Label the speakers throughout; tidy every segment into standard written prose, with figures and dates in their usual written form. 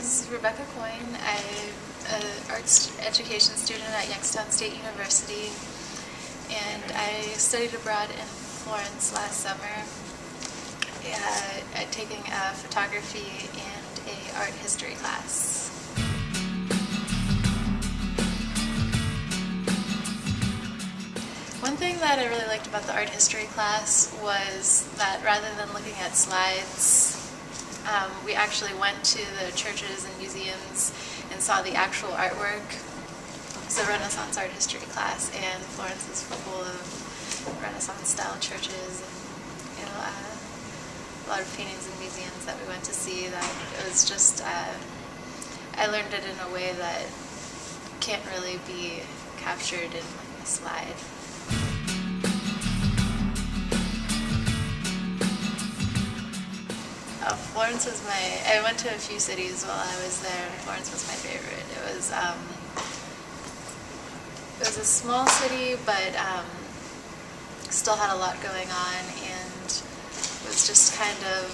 Speaker 1: is Rebecca Coyne. I'm an arts education student at Youngstown State University, and I studied abroad in Florence last summer, taking a photography and an art history class. One thing that I really liked about the art history class was that rather than looking at slides, we actually went to the churches and museums and saw the actual artwork. It's a Renaissance art history class, and Florence is full of Renaissance-style churches and a lot of paintings and museums that we went to see. That it was just I learned it in a way that can't really be captured in a slide. Florence was I went to a few cities while I was there, and Florence was my favorite. It was a small city, but still had a lot going on, and was just kind of,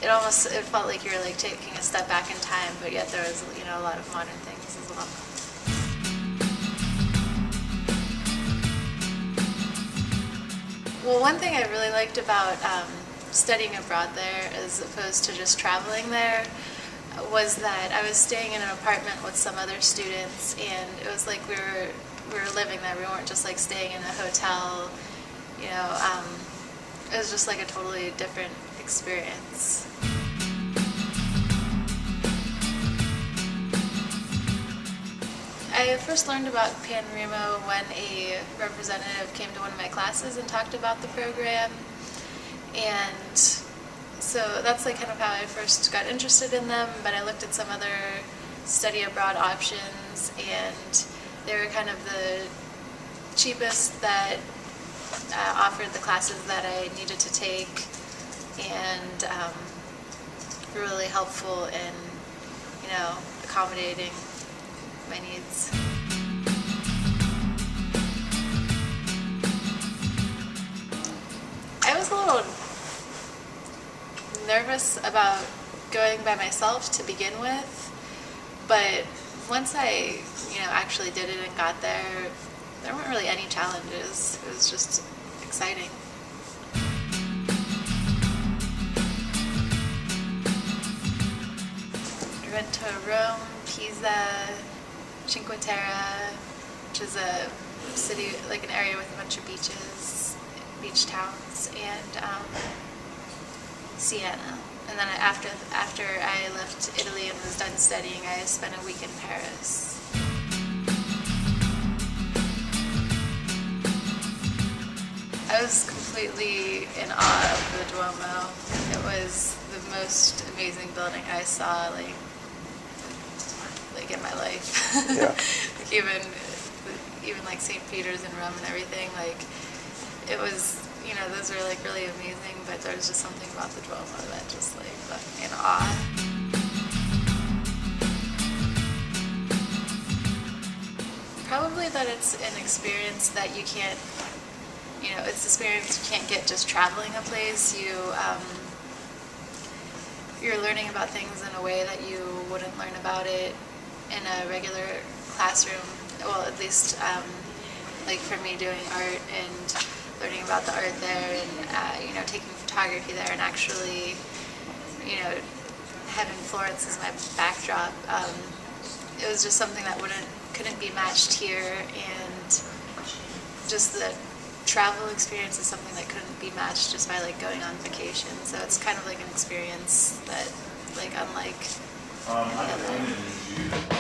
Speaker 1: it felt like you were like taking a step back in time, but yet there was, a lot of modern things as well. Well, one thing I really liked about studying abroad there, as opposed to just traveling there, was that I was staying in an apartment with some other students, and it was like we were living there. We weren't just like staying in a hotel. It was just like a totally different experience. I first learned about Panrimo when a representative came to one of my classes and talked about the program, and so that's like kind of how I first got interested in them. But I looked at some other study abroad options, and they were kind of the cheapest that offered the classes that I needed to take, and really helpful in accommodating my needs. I was a little nervous about going by myself to begin with, but once I actually did it and got there, there weren't really any challenges. It was just exciting. I went to Rome, Pisa, Cinque Terre, which is a city, like an area with a bunch of beaches, beach towns, and Siena. And then after I left Italy and was done studying, I spent a week in Paris. I was completely in awe of the Duomo. It was the most amazing building I saw, like in my life.
Speaker 2: Yeah.
Speaker 1: Like even like St. Peter's in Rome and everything. Like it was, those were like really amazing. But there was just something about the Duomo that just like left me in awe. Probably that it's an experience that you can't. It's an experience you can't get just traveling a place. You're learning about things in a way that you wouldn't learn about it in a regular classroom. Well, at least like for me, doing art and learning about the art there, and taking photography there, and actually, having Florence as my backdrop. It was just something that couldn't be matched here, and just the travel experience is something that couldn't be matched just by like going on vacation. So it's kind of like an experience that unlike any other.